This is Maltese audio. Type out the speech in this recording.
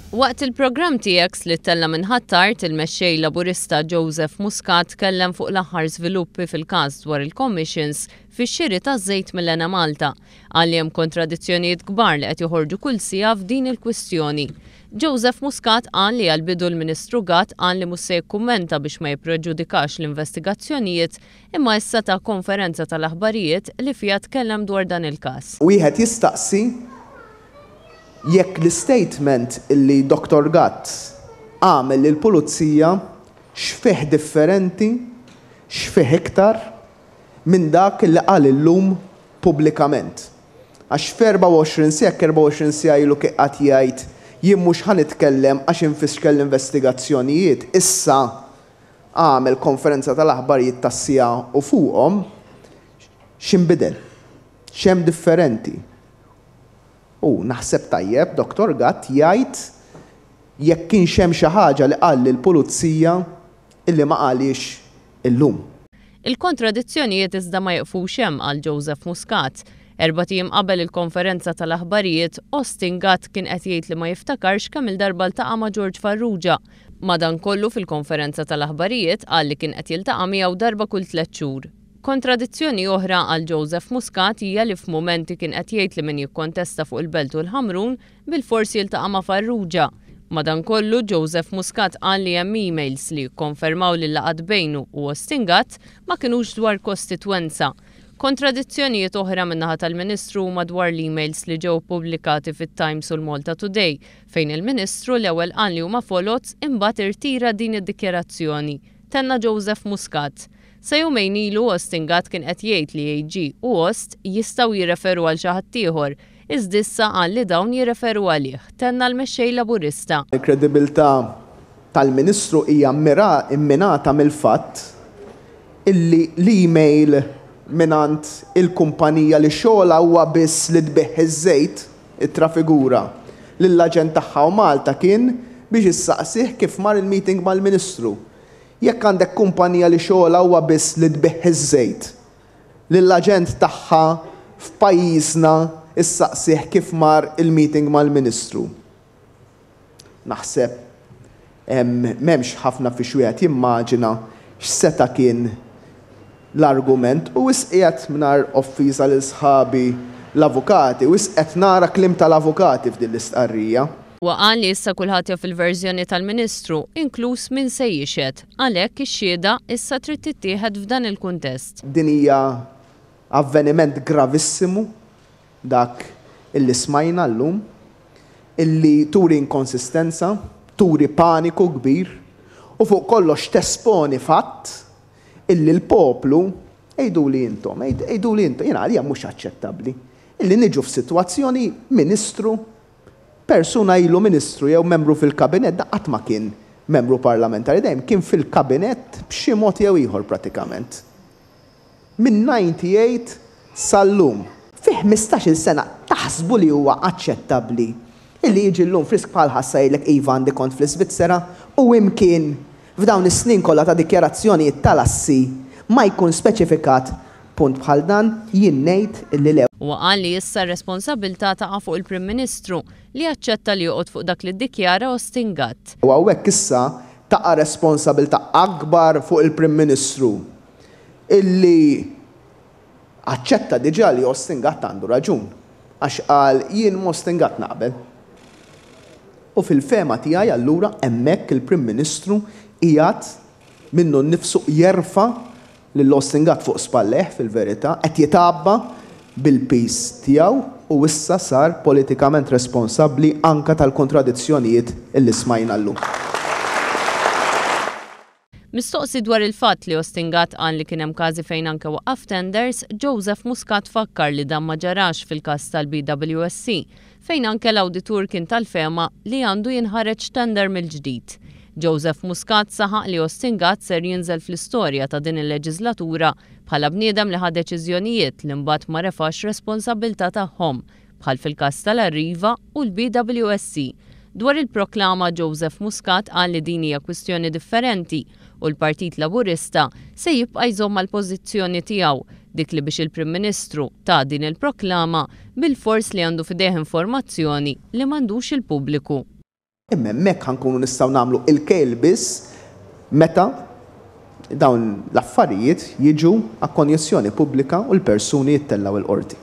Waqt il-programm TX li tella minħattart il-mexxej Laburista Joseph Muscat tkellem fuq l-aħħar żviluppi fil-każ dwar il-commissions fix-xiri taż-żejt mill-Ena Malta. Qal li hemm kontradizzjonijiet kbar li qed joħorġu kull siegħa f'din il-kwistjoni. Joseph Muscat qal li għall-bidu l-Ministru Gatt qal li mhux se jikkummenta biex ma jippreġudikax l-investigazzjonijiet imma issa ta' konferenza tal-aħbarijiet li fiha tkellem dwar dan il-każ. Wieħed jistaqsi jekk l-statement illi Dr. Gatt għamel lill-Pulizija x'fih differenti, x'fih iktar minn dak li qal illum pubblikament. Għax f'24 siegħa 24 siegħa ilu qatt jgħid jien mhux ħanitkellem għax infixkel l-investigazzjonijiet, issa għamel konferenza tal-aħbarijiet tas-siegħa u fuqhom x'inbidel, x'hemm differenti. U naħseb tajjeb Dr. Gatt jgħid jekk kienx hemm xi ħaġa li qal lill-Pulizija illi ma qalix illum. Il-kontradizzjonijiet iżda ma jeqfux hemm għal Joseph Muscat. 4 ijiem qabel il-konferenza tal-aħbarijiet, Austin Gatt kien qed jgħid li ma jiftakarx kemm il-darba ltaqa' ma' George Farrugia. Madankollu fil-konferenza tal-aħbarijiet qal li kien qed jiltaqa' miegħu darba kull 3 xhur. Kontradizzjoni oħra għal Joseph Muscat hija li f'mumenti kien qed jgħid li min jikkontesta fuq il-Belt u l-Ħamrun bil-forsi jiltaqa' ma' Farrugia. Madankollu Joseph Muscat qal li hemm emails li jikkonfermaw li laqgħat bejnu u Austin Gatt ma kinux dwar kostitwenza. Kontradizzjonijiet oħra min-naħa tal-Ministru madwar l-emails li ġew pubblikati fit-Times u l-Malta Today fejn il-Ministru l-ewwel qal li huma folots imbagħad irtira din id-dikjarazzjoni. Tenna Joseph Muscat. Sa jumejn ilu Austin Gatt kien qed jgħid li AG u Ost jistgħu jirreferu għal xi ħadd ieħor, iżda issa qal li dawn jirreferu għalih. Tenna l-mexxej Laburista. Il-kredibilità tal-Ministru hija imminata mill-fatt illi l-email minant il-kumpanija li xogħla huwa biss li tbeħħ iż-żejt it-trafigura lill-aġent tagħha u Malta kien biex issaqsih kif mar il-meeting mal-Ministru. Jekk għandek kumpanija li xogħla huwa biss li tbeħħ iż-żejt lill-aġent tagħha f'pajjiżna issaqsih kif mar il-meeting mal-Ministru. Naħseb m'hemmx ħafna fiex wieħed jimmaġina x'seta kien l-argument u wisqiegħed mingħajr offiża lil sħabi l-avukati u wisqed nara kliem tal-avukati f'din l-istqarrija. Qal li issa kulħadd jaf il-verżjoni tal-Ministru, inkluż min se jixed, għalhekk ix-xhieda issa trid tittieħed f'dan il-kuntest. Din hija avveniment gravissimu dak illi smajna llum, illi turi inkonsistenza, turi paniku kbir u fuq kollox tesponi fatt illi l-poplu ejdu li intom, jiena għalija mhux aċċettabbli. Illi niġu f'sitwazzjoni Ministru, persuna ilu Ministru jew membru fil-kabinet qatt ma kien membru parlamentari, dejjem kien fil-kabinet b'xi mod jew ieħor pratikament. Min 98 sal-lum. Fi 15-il sena taħsbu li huwa aċċettabbli illi jiġi llum frisk bħal ħassajlek iva għandi kont fl-Iżvizzera u imkien f'dawn is-snin kollha ta' dikjarazzjonijiet tal-assi ma jkun speċifikat punt bħal dan jien ngħid illi lew. U qal li issa r-responsabbiltà taqa' fuq il-Prim Ministru li jaċċetta li joqgħod fuq dak li ddikjara Austin Gatt. U hawnhekk issa taqa' responsabbiltà akbar fuq il-Prim Ministru illi aċċetta diġà li Austin Gatt għandu raġun għax qal jien Austin Gatt naqbel. U fil-fema tiegħi allura hemmhekk il-Prim Ministru qiegħed minnu nnifsu jerfa' lil Austin Gatt fuq spalleħ fil-verità qed jitabba bil-pis tiegħu u issa sar politikament responsabbli anke tal-kontradizzjonijiet illi smajna llum. Mistoqsi dwar il-fatt li Austin Gatt qal li kien hemm każi fejn anke waqaf tenders, Joseph Muscat fakkar li dan ma ġarax fil-każ tal-BWSC fejn anke l-awditur kien tal-fema li għandu jinħareġ tender mill-ġdid. Joseph Muscat saħaq li Austin Gatt ser jinżel fl-istorja ta' din il-leġislatura bħala bniedem li ħad deċiżjonijiet li mbagħad ma refax responsabbiltà tagħhom bħal fil-każ tal-Arriva u l-BWSC. Dwar il-proklama Joseph Muscat qal li din hija kwistjoni differenti u l-Partit Laburista se jibqa' jżomm mal-pożizzjoni tiegħu dik li biex il-Prim Ministru ta' din il-proklama bil-fors li għandu fideh informazzjoni li m'għandux il-pubbliku. Imma hemmhekk ħankunu nistgħu nagħmlu il-kejl biss meta dawn l-affarijiet jiġu akkonjessjoni pubblika u l-persuni jittellaw il-qorti.